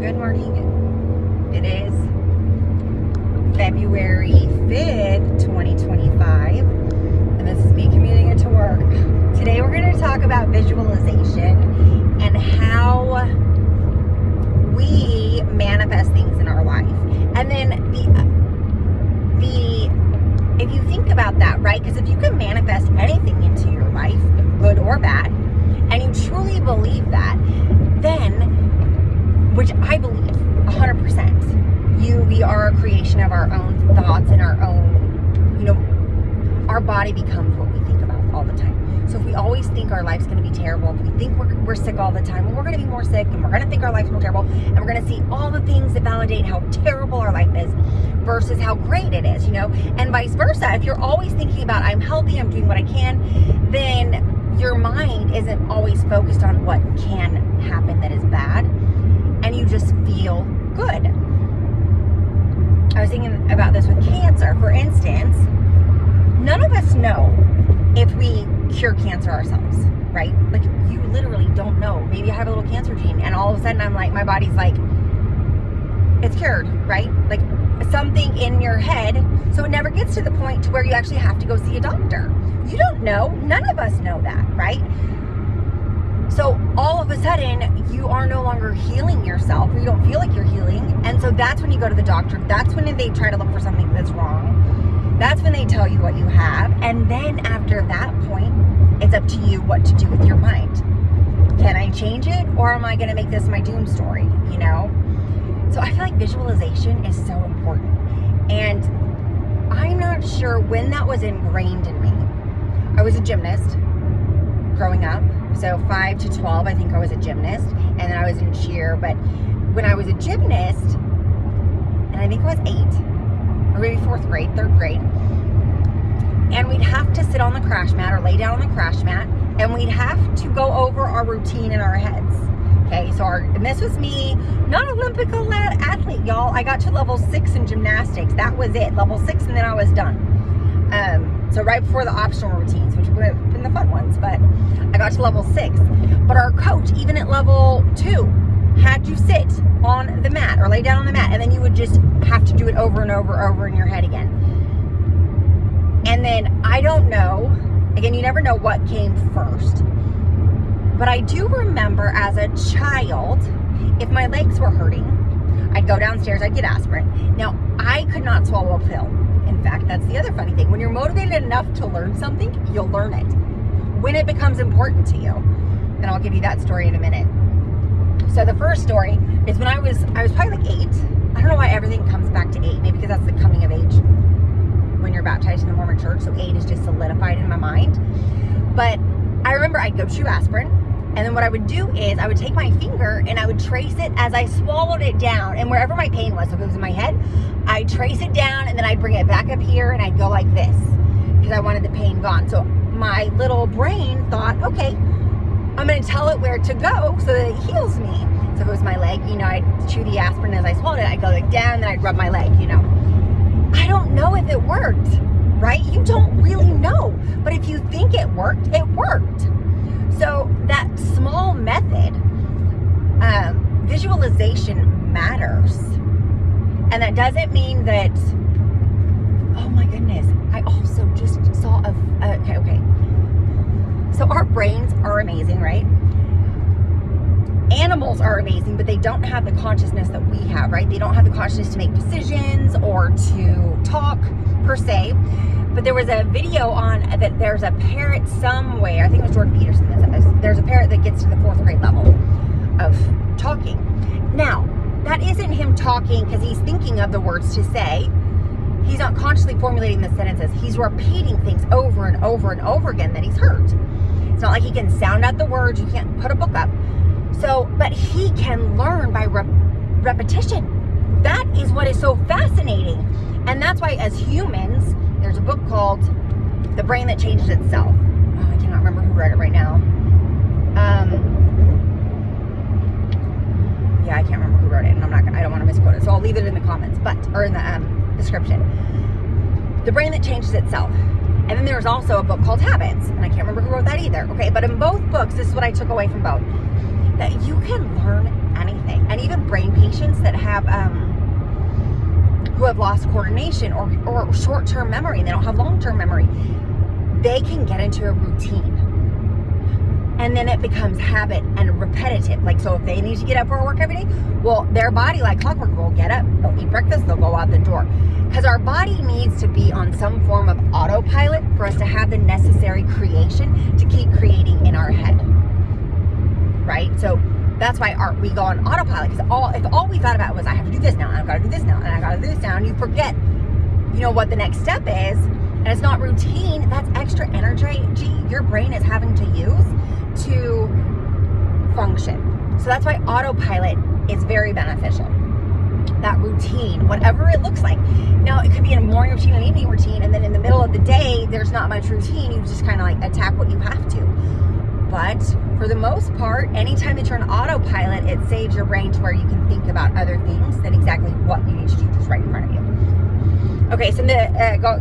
Good morning. It is February 5th, 2025, and this is me commuting into work. Today we're going to talk about visualization and how we manifest things in our life. And then if you think about that, right? Because if you can manifest anything into your life, good or bad, and you truly believe that, then, which I believe 100%, we are a creation of our own thoughts and our own, our body becomes what we think about all the time. So if we always think our life's going to be terrible, if we think we're sick all the time, well, we're going to be more sick, and we're going to think our life's more terrible, and we're going to see all the things that validate how terrible our life is versus how great it is, and vice versa. If you're always thinking about, I'm healthy, I'm doing what I can, then your mind isn't always focused on what can happen that is bad, and you just feel good. I was thinking about this with cancer. For instance, none of us know if we cure cancer ourselves, right? Like, you literally don't know. Maybe I have a little cancer gene, and all of a sudden I'm like, my body's like, it's cured, right? Like, something in your head. So it never gets to the point to where you actually have to go see a doctor. You don't know. None of us know that, right? So all of a sudden, you are no longer healing yourself, or you don't feel like you're healing. And so that's when you go to the doctor. That's when they try to look for something that's wrong. That's when they tell you what you have. And then after that point, it's up to you what to do with your mind. Can I change it, or am I going to make this my doom story, So I feel like visualization is so important. And I'm not sure when that was ingrained in me. I was a gymnast growing up. So 5 to 12, I think I was a gymnast. And then I was in cheer. But when I was a gymnast, and I think I was 8, or maybe 4th grade, 3rd grade, and we'd have to sit on the crash mat or lay down on the crash mat, and we'd have to go over our routine in our heads. Okay, and this was me, not Olympic athlete, y'all. I got to level 6 in gymnastics. That was it, level 6, and then I was done. So right before the optional routines, which would have been the fun ones, but I got to level 6. But our coach, even at level 2, had you sit on the mat or lay down on the mat, and then you would just have to do it over and over in your head again. And then, I don't know, again, you never know what came first, but I do remember as a child, if my legs were hurting, I'd go downstairs, I'd get aspirin. Now, I could not swallow a pill. In fact, that's the other funny thing. When you're motivated enough to learn something, you'll learn it when it becomes important to you. And I'll give you that story in a minute. So the first story is when I was probably like 8. I don't know why everything comes back to 8. Maybe because that's the coming of age when you're baptized in the Mormon church. So 8 is just solidified in my mind. But I remember I'd go chew aspirin. And then what I would do is I would take my finger and I would trace it as I swallowed it down. And wherever my pain was, so if it was in my head, I'd trace it down and then I'd bring it back up here and I'd go like this because I wanted the pain gone. So my little brain thought, okay, I'm going to tell it where to go so that it heals me. So if it was my leg, I'd chew the aspirin as I swallowed it. I'd go like down, then I'd rub my leg, I don't know if it worked, right? You don't really know. But if you think it worked, it worked. So that small method, visualization matters. And that doesn't mean that, oh my goodness, I also just saw okay. So our brains are amazing, right? Animals are amazing, but they don't have the consciousness that we have, right? They don't have the consciousness to make decisions or to talk per se. But there was a video on that there's a parrot somewhere, I think it was Jordan Peterson that said this. There's a parrot that gets to the 4th grade level of talking. Now, that isn't him talking because he's thinking of the words to say. He's not consciously formulating the sentences. He's repeating things over and over and over again that he's heard. It's not like he can sound out the words. You can't put a book up. So, but he can learn by repetition. That is what is so fascinating. And that's why as humans, there's a book called The Brain That Changes Itself. Oh, I cannot remember who read it right now. Yeah, I can't remember who wrote it, and I don't want to misquote it, so I'll leave it in the comments, or in the description. The Brain That Changes Itself. And then there's also a book called Habits, and I can't remember who wrote that either. Okay, but in both books, this is what I took away from both. That you can learn anything. And even brain patients who have lost coordination or short-term memory, and they don't have long-term memory, they can get into a routine. And then it becomes habit and repetitive. Like, so if they need to get up for work every day, well, their body, like clockwork, will get up, they'll eat breakfast, they'll go out the door. Because our body needs to be on some form of autopilot for us to have the necessary creation to keep creating in our head. Right? So that's why we go on autopilot. Because if all we thought about was, I have to do this now, and I've got to do this now, and I've got to do this now, and you forget, what the next step is, and it's not routine, that's extra energy your brain is having to use to function. So that's why autopilot is very beneficial. That routine, whatever it looks like. Now, it could be a morning routine, an evening routine, and then in the middle of the day, there's not much routine. You just kind of like attack what you have to. But for the most part, anytime that you're on autopilot, it saves your brain to where you can think about other things than exactly what you need to do just right in front of you. Okay, so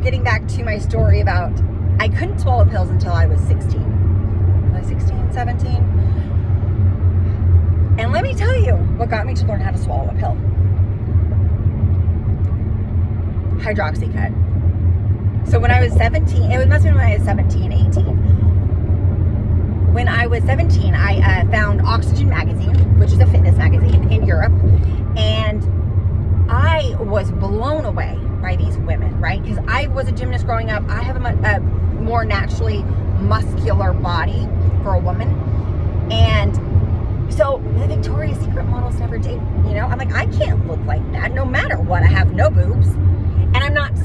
getting back to my story about, I couldn't swallow pills until I was 16. 16, 17. And let me tell you what got me to learn how to swallow a pill. Hydroxycut. So when I was 17, it must have been when I was 17, 18. When I was 17, I found Oxygen magazine, which is a fitness magazine in Europe. And I was blown away by these women, right? Because I was a gymnast growing up. I have a more naturally muscular body for a woman, and so the Victoria's Secret models never date. I'm like, I can't look like that no matter what. I have no boobs, and I'm not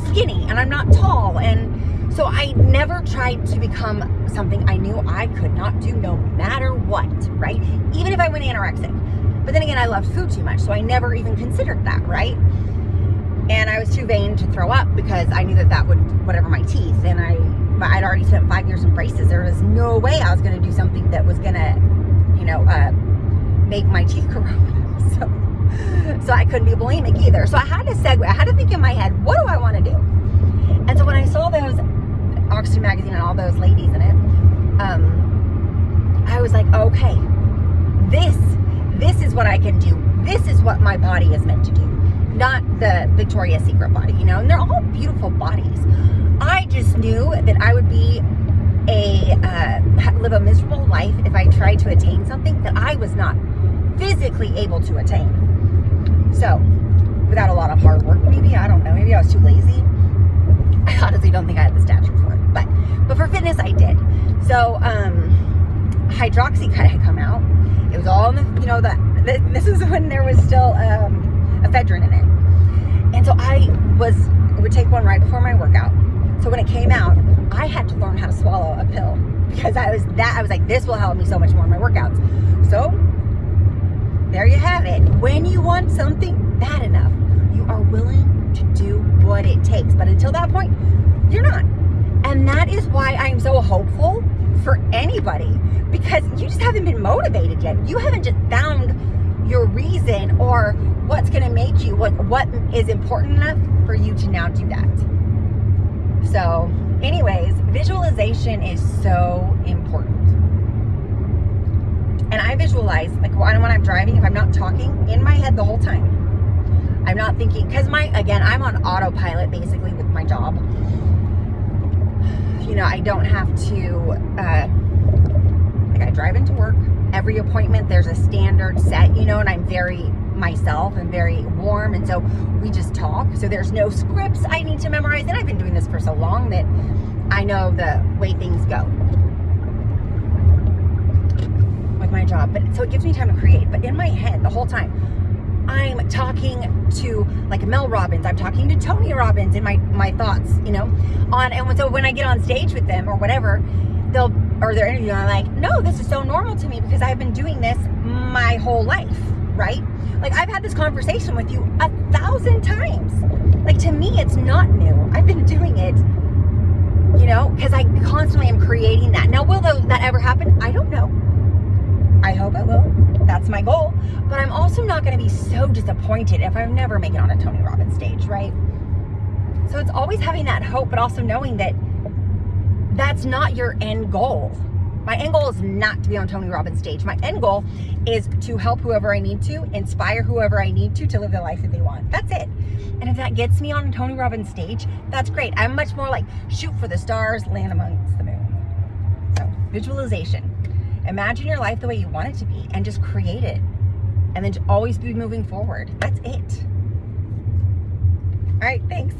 skinny, and I'm not tall, and so I never tried to become something I knew I could not do no matter what, right? Even if I went anorexic. But then again, I loved food too much, so I never even considered that, right? And I was too vain to throw up because I knew that would whatever my teeth, and I'd already spent 5 years in braces. There was no way I was going to do something that was going to, make my teeth corrode. So I couldn't be bulimic either. So I had to segue. I had to think in my head, what do I want to do? And so when I saw those Oxygen magazine and all those ladies in it, I was like, okay, this is what I can do. This is what my body is meant to do. Not the Victoria's Secret body, and they're all beautiful bodies. I just knew that I would be live a miserable life if I tried to attain something that I was not physically able to attain. So, without a lot of hard work, maybe, I don't know, maybe I was too lazy. I honestly don't think I had the stature for it, but for fitness, I did. So, Hydroxycut had come out. It was all in this is when there was still ephedrine in it. And so I would take one right before my workout. So when it came out, I had to learn how to swallow a pill because I was like, this will help me so much more in my workouts. So there you have it. When you want something bad enough, you are willing to do what it takes. But until that point, you're not. And that is why I'm so hopeful for anybody, because you just haven't been motivated yet. You haven't just found your reason or what's going to make you, what is important enough for you to now do that. So anyways, visualization is so important. And I visualize, like when I'm driving, if I'm not talking, in my head the whole time. I'm not thinking, because I'm on autopilot basically with my job. I don't have to, I drive into work. Every appointment, there's a standard set, and I'm very myself and very warm, and so we just talk. So there's no scripts I need to memorize, and I've been doing this for so long that I know the way things go with my job. But so it gives me time to create. But in my head, the whole time, I'm talking to like Mel Robbins, I'm talking to Tony Robbins in my thoughts, and so when I get on stage with them or whatever, they're interviewing, I'm like, no, this is so normal to me because I've been doing this my whole life, right? Like I've had this conversation with you 1,000 times. Like to me, it's not new. I've been doing it, because I constantly am creating that. Now, will that ever happen? I don't know. I hope it will. That's my goal. But I'm also not going to be so disappointed if I never make it on a Tony Robbins stage, right? So it's always having that hope, but also knowing that that's not your end goal. My end goal is not to be on Tony Robbins' stage. My end goal is to help whoever I need to, inspire whoever I need to live the life that they want. That's it. And if that gets me on Tony Robbins' stage, that's great. I'm much more like shoot for the stars, land amongst the moon. So visualization. Imagine your life the way you want it to be and just create it. And then always be moving forward. That's it. All right, thanks.